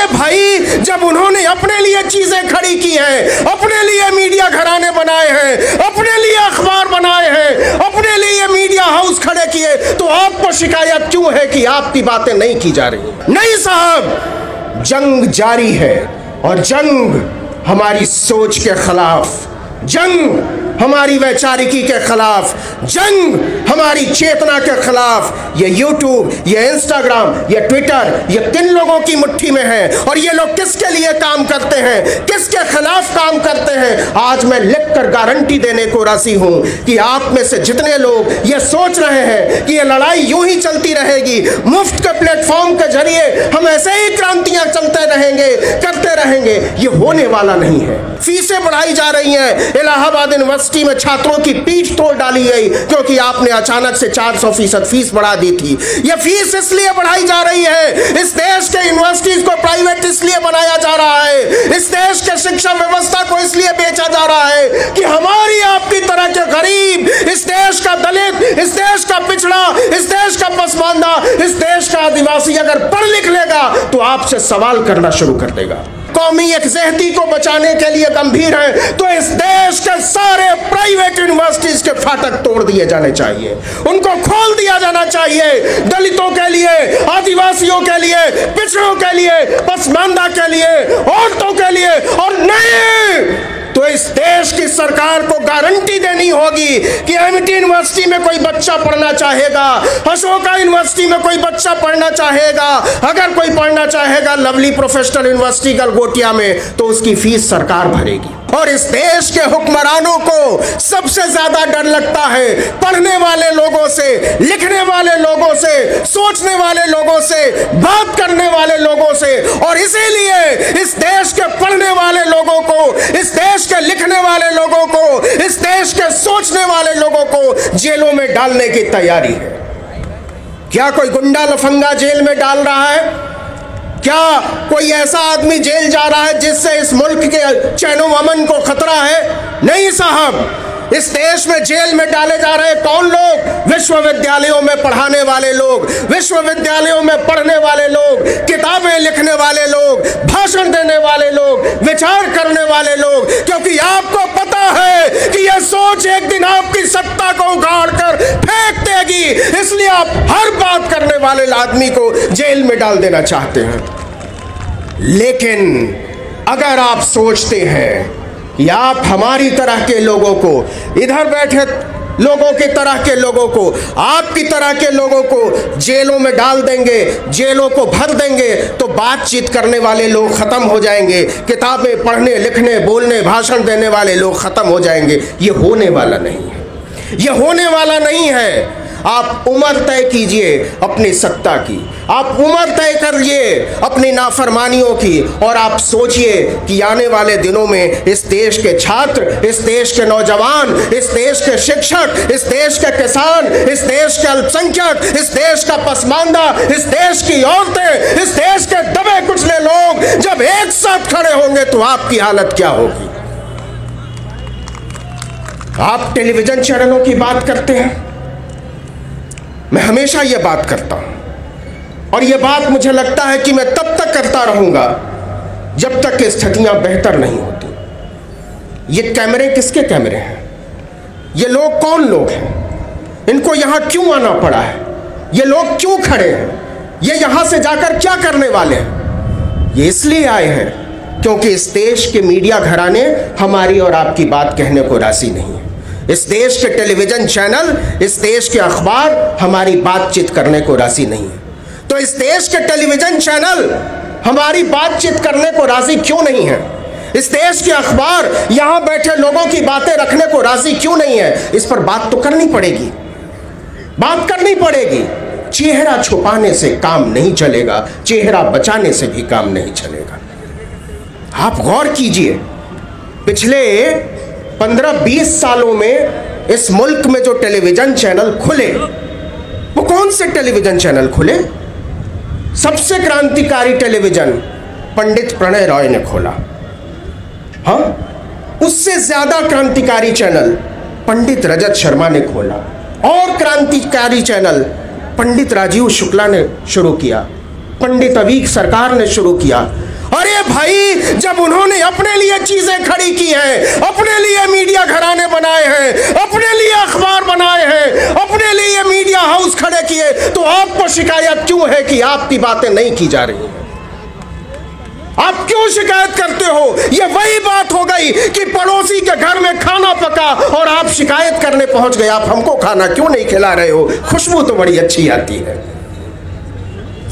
अरे भाई, जब उन्होंने अपने लिए चीजें खड़ी की हैं, अपने लिए मीडिया घराने बनाए हैं, अपने लिए अखबार बनाए हैं, अपने लिए मीडिया हाउस खड़े किए, तो आपको शिकायत क्यों है कि आपकी बातें नहीं की जा रही? नहीं साहब, जंग जारी है, और जंग हमारी सोच के खिलाफ, जंग हमारी वैचारिकी के खिलाफ, जंग हमारी चेतना के खिलाफ। ये यूट्यूब, ये इंस्टाग्राम, ये ट्विटर, ये किन लोगों की मुट्ठी में है, और ये लोग किसके लिए काम करते हैं, किसके खिलाफ काम करते हैं? आज मैं लिखकर गारंटी देने को राजी हूं कि आप में से जितने लोग ये सोच रहे हैं कि ये लड़ाई यूं ही चलती रहेगी, मुफ्त के प्लेटफॉर्म के जरिए हम ऐसे ही क्रांतियां चलते रहेंगे, करते रहेंगे, ये होने वाला नहीं है। फीसें बढ़ाई जा रही हैं। इलाहाबाद यूनिवर्सिटी में छात्रों की पीठ तोड़ डाली गई क्योंकि आपने अचानक से 400% फीस बढ़ा दी थी। यह फीस इसलिए बढ़ाई जा रही है, इस देश के यूनिवर्सिटीज को प्राइवेट इसलिए बनाया जा रहा है, इस देश के शिक्षा व्यवस्था को इसलिए बेचा जा रहा है कि हमारी आपकी तरह के गरीब, इस देश का दलित, इस देश का पिछड़ा, इस देश का पसमानदा, इस देश का आदिवासी अगर पढ़ लिख लेगा तो आपसे सवाल करना शुरू कर देगा। कौमी यकजहती को बचाने के लिए गंभीर है तो इस देश के सारे प्राइवेट यूनिवर्सिटीज के फाटक तोड़ दिए जाने चाहिए, उनको खोल दिया जाना चाहिए। दलितों के लिए, आदिवासियों के लिए, पिछड़ों के लिए, पसमानदा के लिए, औरतों के लिए, और नहीं तो इस देश की सरकार को गारंटी देनी होगी कि एमआईटी यूनिवर्सिटी में कोई बच्चा पढ़ना चाहेगा, अशोका यूनिवर्सिटी में कोई बच्चा पढ़ना चाहेगा, अगर कोई पढ़ना चाहेगा लवली प्रोफेशनल यूनिवर्सिटी गलगोटिया में, तो उसकी फीस सरकार भरेगी। और इस देश के हुक्मरानों को सबसे ज्यादा डर लगता है पढ़ने वाले लोगों से, लिखने वाले लोगों से, सोचने वाले लोगों से, बात करने वाले लोगों से, और इसीलिए इस देश के पढ़ने वाले लोगों को, इस देश के लिखने वाले लोगों को, इस देश के सोचने वाले लोगों को जेलों में डालने की तैयारी है। क्या कोई गुंडा लफंगा जेल में डाल रहा है? क्या कोई ऐसा आदमी जेल जा रहा है जिससे इस मुल्क के चैनो अमन को खतरा है? नहीं साहब, इस देश में जेल में डाले जा रहे कौन लोग? विश्वविद्यालयों में पढ़ाने वाले लोग, विश्वविद्यालयों में पढ़ने वाले लोग, किताबें लिखने वाले लोग, भाषण देने वाले लोग, विचार करने वाले लोग, क्योंकि आपको पता है कि यह सोच एक दिन आपकी सत्ता को उखाड़ कर फेंक देगी, इसलिए आप हर बात करने वाले आदमी को जेल में डाल देना चाहते हैं। लेकिन अगर आप सोचते हैं कि आप हमारी तरह के लोगों को, इधर बैठे लोगों की तरह के लोगों को, आपकी तरह के लोगों को जेलों में डाल देंगे, जेलों को भर देंगे, तो बातचीत करने वाले लोग खत्म हो जाएंगे, किताबें पढ़ने, लिखने, बोलने, भाषण देने वाले लोग खत्म हो जाएंगे। ये होने वाला नहीं है, ये होने वाला नहीं है। आप उम्र तय कीजिए अपनी सत्ता की, आप उम्र तय करिए अपनी नाफरमानियों की, और आप सोचिए कि आने वाले दिनों में इस देश के छात्र, इस देश के नौजवान, इस देश के शिक्षक, इस देश के किसान, इस देश के अल्पसंख्यक, इस देश का पसमानदा, इस देश की औरतें, इस देश के दबे कुचले लोग जब एक साथ खड़े होंगे तो आपकी हालत क्या होगी? आप टेलीविजन चैनलों की बात करते हैं, मैं हमेशा ये बात करता हूं, और ये बात मुझे लगता है कि मैं तब तक करता रहूंगा जब तक कि स्थितियां बेहतर नहीं होती। ये कैमरे किसके कैमरे हैं? ये लोग कौन लोग हैं? इनको यहां क्यों आना पड़ा है? ये लोग क्यों खड़े हैं? ये यहां से जाकर क्या करने वाले हैं? ये इसलिए आए हैं क्योंकि इस देश के मीडिया घराने हमारी और आपकी बात कहने को राजी नहीं है। इस देश के टेलीविजन चैनल, इस देश के अखबार हमारी बातचीत करने को राजी नहीं है। तो इस देश के टेलीविजन चैनल हमारी बातचीत करने को राजी क्यों नहीं है? इस देश के अखबार यहां बैठे लोगों की बातें रखने को राजी क्यों नहीं है? इस पर बात तो करनी पड़ेगी, बात करनी पड़ेगी। चेहरा छुपाने से काम नहीं चलेगा, चेहरा बचाने से भी काम नहीं चलेगा। आप गौर कीजिए, पिछले 15-20 सालों में इस मुल्क में जो टेलीविजन चैनल खुले, वो कौन से टेलीविजन चैनल खुले? सबसे क्रांतिकारी टेलीविजन पंडित प्रणय रॉय ने खोला। हाँ, उससे ज्यादा क्रांतिकारी चैनल पंडित रजत शर्मा ने खोला, और क्रांतिकारी चैनल पंडित राजीव शुक्ला ने शुरू किया, पंडित अवीक सरकार ने शुरू किया। अरे भाई, जब उन्होंने अपने लिए चीजें खड़ी की हैं, अपने लिए मीडिया घराने बनाए हैं, अपने लिए अखबार बनाए हैं, अपने लिए मीडिया हाउस खड़े किए, तो आपको शिकायत क्यों है कि आपकी बातें नहीं की जा रही हैं? आप क्यों शिकायत करते हो? ये वही बात हो गई कि पड़ोसी के घर में खाना पका और आप शिकायत करने पहुंच गए, आप हमको खाना क्यों नहीं खिला रहे हो? खुशबू तो बड़ी अच्छी आती है।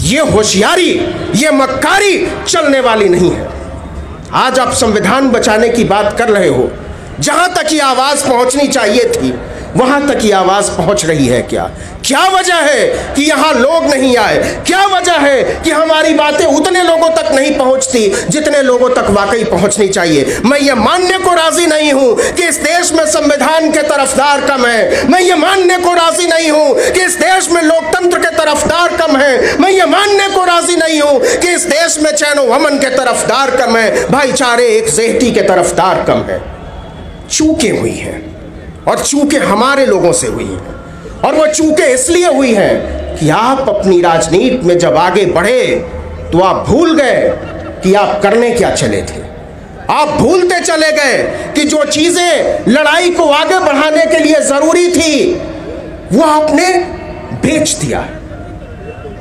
ये होशियारी, ये मक्कारी चलने वाली नहीं है। आज आप संविधान बचाने की बात कर रहे हो, जहां तक ये आवाज पहुंचनी चाहिए थी वहां तक ये आवाज पहुंच रही है क्या? क्या वजह है कि यहां लोग नहीं आए? क्या वजह है कि हमारी बातें उतने लोगों तक नहीं पहुंचती जितने लोगों तक वाकई पहुंचनी चाहिए? मैं ये मानने को राजी नहीं हूं कि इस देश में संविधान के तरफदार कम है। मैं ये मानने को राजी नहीं हूं कि इस देश में लोकतंत्र के तरफदार कम है। मैं ये मानने को राजी नहीं हूं कि इस देश में चैन व अमन के तरफदार कम है, भाईचारे एकजुटता के तरफदार कम है। चूकें हुई हैं और चूकें हमारे लोगों से हुई हैं, और वो चूकें इसलिए हुई हैं कि आप अपनी राजनीति में जब आगे बढ़े तो आप भूल गए कि आप करने क्या चले थे। आप भूलते चले गए कि जो चीजें लड़ाई को आगे बढ़ाने के लिए जरूरी थी वो आपने बेच दिया।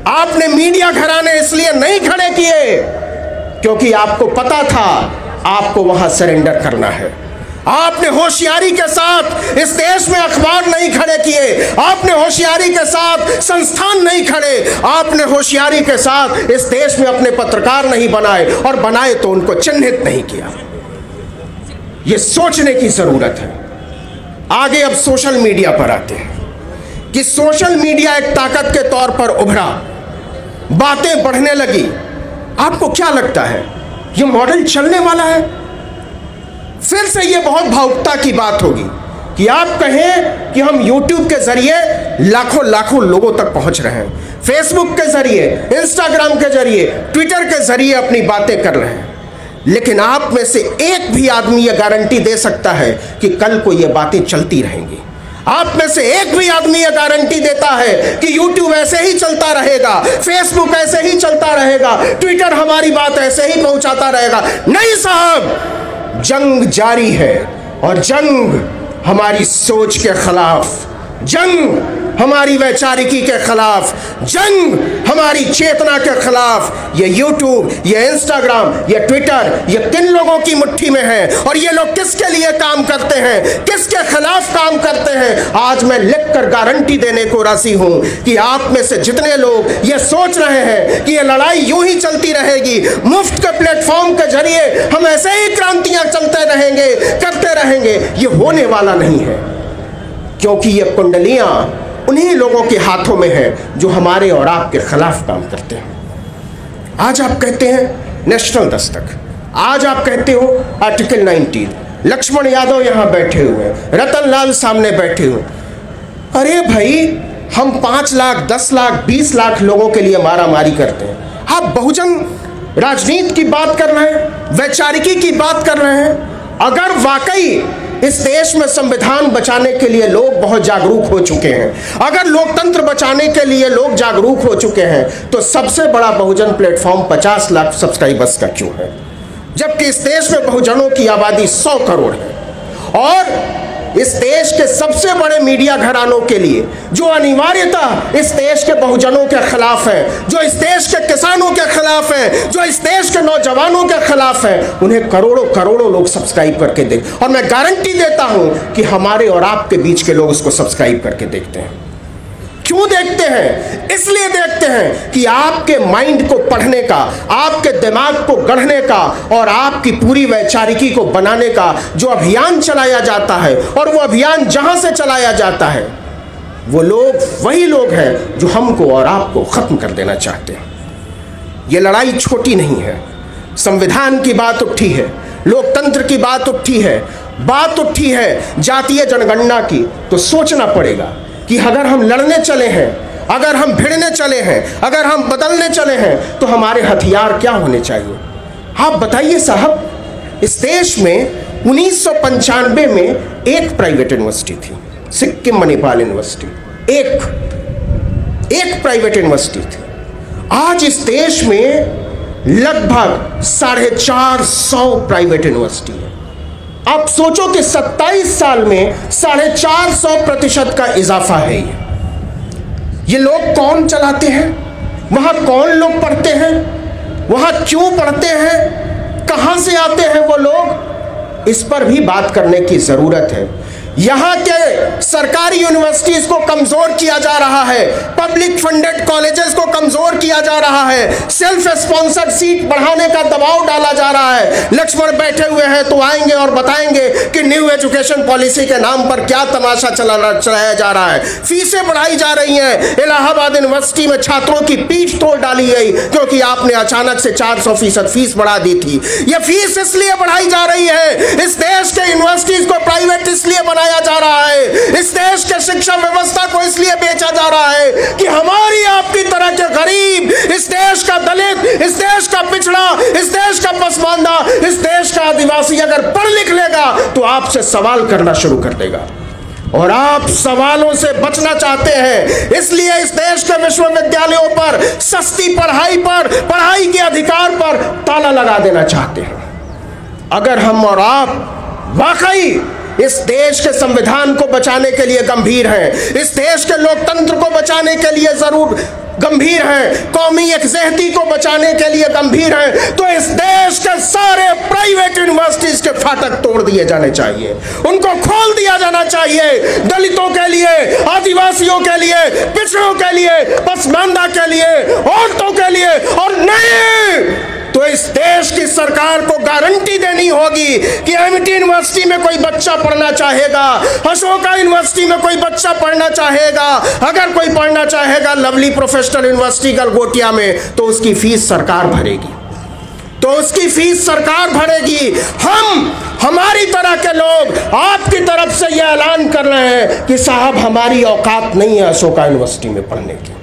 आपने मीडिया घराने इसलिए नहीं खड़े किए क्योंकि आपको पता था आपको वहां सरेंडर करना है। आपने होशियारी के साथ इस देश में अखबार नहीं खड़े किए, आपने होशियारी के साथ संस्थान नहीं खड़े, आपने होशियारी के साथ इस देश में अपने पत्रकार नहीं बनाए, और बनाए तो उनको चिन्हित नहीं किया। यह सोचने की जरूरत है। आगे अब सोशल मीडिया पर आते हैं कि सोशल मीडिया एक ताकत के तौर पर उभरा, बातें बढ़ने लगी। आपको क्या लगता है यह मॉडल चलने वाला है? फिर से ये बहुत भावुकता की बात होगी कि आप कहें कि हम YouTube के जरिए लाखों लाखों लोगों तक पहुंच रहे हैं, फेसबुक के जरिए, इंस्टाग्राम के जरिए, ट्विटर के जरिए अपनी बातें कर रहे हैं, लेकिन आप में से एक भी आदमी ये गारंटी दे सकता है कि कल को ये बातें चलती रहेंगी? आप में से एक भी आदमी ये गारंटी देता है कि YouTube ऐसे ही चलता रहेगा, फेसबुक ऐसे ही चलता रहेगा, ट्विटर हमारी बात ऐसे ही पहुंचाता रहेगा? नहीं साहब, जंग जारी है, और जंग हमारी सोच के खिलाफ, जंग हमारी वैचारिकी के खिलाफ, जंग हमारी चेतना के खिलाफ। ये YouTube, ये इंस्टाग्राम, ये ट्विटर, ये किन लोगों की मुट्ठी में है, और ये लोग किसके लिए काम करते हैं, किसके खिलाफ काम करते हैं? आज मैं लिखकर गारंटी देने को राजी हूं कि आप में से जितने लोग ये सोच रहे हैं कि ये लड़ाई यूं ही चलती रहेगी, मुफ्त के प्लेटफॉर्म के जरिए हम ऐसे ही क्रांतियां चलते रहेंगे, करते रहेंगे, ये होने वाला नहीं है। क्योंकि ये कुंडलियां उन्हीं लोगों के हाथों में है जो हमारे और आपके खिलाफ काम करते हैं। आज आप कहते हैं नेशनल दस्तक, आज आप कहते हो आर्टिकल 19, लक्ष्मण यादव यहां बैठे हुए, रतन लाल सामने बैठे हुए। अरे भाई, हम 5 लाख, 10 लाख, 20 लाख लोगों के लिए मारामारी करते हैं, आप बहुजन राजनीति की बात कर रहे हैं, वैचारिकी की बात कर रहे हैं। अगर वाकई इस देश में संविधान बचाने के लिए लोग बहुत जागरूक हो चुके हैं, अगर लोकतंत्र बचाने के लिए लोग जागरूक हो चुके हैं, तो सबसे बड़ा बहुजन प्लेटफॉर्म 50 लाख सब्सक्राइबर्स का क्यों है? जबकि इस देश में बहुजनों की आबादी 100 करोड़ है, और इस देश के सबसे बड़े मीडिया घरानों के लिए, जो अनिवार्यतः इस देश के बहुजनों के खिलाफ है, जो इस देश के किसानों के खिलाफ है, जो इस देश के नौजवानों के खिलाफ है, उन्हें करोड़ों करोड़ों लोग सब्सक्राइब करके देख, और मैं गारंटी देता हूं कि हमारे और आपके बीच के लोग उसको सब्सक्राइब करके देखते हैं। क्यों देखते हैं? इसलिए देखते हैं कि आपके माइंड को पढ़ने का, आपके दिमाग को गढ़ने का, और आपकी पूरी वैचारिकी को बनाने का जो अभियान चलाया जाता है, और वो अभियान जहां से चलाया जाता है, वो लोग वही लोग हैं जो हमको और आपको खत्म कर देना चाहते हैं। ये लड़ाई छोटी नहीं है। संविधान की बात उठी है, लोकतंत्र की बात उठी है, बात उठी है जातीय जनगणना की, तो सोचना पड़ेगा कि अगर हम लड़ने चले हैं, अगर हम भिड़ने चले हैं, अगर हम बदलने चले हैं, तो हमारे हथियार क्या होने चाहिए? आप बताइए साहब, इस देश में 1995 में एक प्राइवेट यूनिवर्सिटी थी, सिक्किम मणिपाल यूनिवर्सिटी, एक प्राइवेट यूनिवर्सिटी थी। आज इस देश में लगभग 450 प्राइवेट यूनिवर्सिटी है। आप सोचो कि 27 साल में 450% का इजाफा है। ये लोग कौन चलाते हैं, वहां कौन लोग पढ़ते हैं, वहां क्यों पढ़ते हैं, कहां से आते हैं वो लोग, इस पर भी बात करने की जरूरत है। यहां के सरकारी यूनिवर्सिटीज को कमजोर किया जा रहा है, पब्लिक फंडेड कॉलेजेस को कमजोर किया जा रहा है, सेल्फ स्पॉन्सर्ड सीट बढ़ाने का दबाव डाला जा रहा है। लक्ष्मण बैठे हुए हैं तो आएंगे और बताएंगे कि न्यू एजुकेशन पॉलिसी के नाम पर क्या तमाशा चलाया जा रहा है। फीसें बढ़ाई जा रही हैं। इलाहाबाद यूनिवर्सिटी में छात्रों की पीठ तोड़ डाली गई क्योंकि आपने अचानक से 400% फीस बढ़ा दी थी। यह फीस इसलिए बढ़ाई जा रही है, इस देश के यूनिवर्सिटीज को प्राइवेट इसलिए बनाया जा रहा है, इस देश के शिक्षा व्यवस्था को इसलिए बेचा जा रहा है कि हमारी आपकी तरह के गरीब, इस देश का दलित, इस देश का पिछड़ा, इस देश का पसमानदा, इस देश का आदिवासी अगर पढ़ लिख लेगा तो आपसे सवाल करना शुरू कर देगा। और आप सवालों से बचना चाहते हैं, इसलिए इस देश के विश्वविद्यालयों पर, सस्ती पढ़ाई पर, पढ़ाई के अधिकार पर ताला लगा देना चाहते हैं। अगर हम और आप वाकई इस देश के संविधान को बचाने के लिए गंभीर हैं, इस देश के लोकतंत्र को बचाने के लिए जरूर गंभीर हैं, कौमी यकजहती को बचाने के लिए गंभीर हैं, तो इस देश के सारे प्राइवेट यूनिवर्सिटीज के फाटक तोड़ दिए जाने चाहिए, उनको खोल दिया जाना चाहिए। दलितों के लिए, आदिवासियों के लिए, पिछड़ों के लिए, पसमानदा के लिए, औरतों के लिए, और नहीं तो इस देश की सरकार को गारंटी देनी होगी कि एमिटी यूनिवर्सिटी में कोई बच्चा पढ़ना चाहेगा, अशोका यूनिवर्सिटी में कोई बच्चा पढ़ना चाहेगा, अगर कोई पढ़ना चाहेगा लवली प्रोफेशनल यूनिवर्सिटी गलगोटिया में, तो उसकी फीस सरकार भरेगी, तो उसकी फीस सरकार भरेगी। हमारी तरह के लोग आपकी तरफ से यह ऐलान कर रहे हैं कि साहब हमारी औकात नहीं है अशोका यूनिवर्सिटी में पढ़ने की,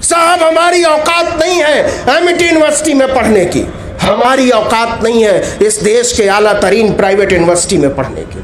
साहब हमारी औकात नहीं है एमिटी यूनिवर्सिटी में पढ़ने की, हमारी औकात नहीं है इस देश के आला तरीन प्राइवेट यूनिवर्सिटी में पढ़ने की।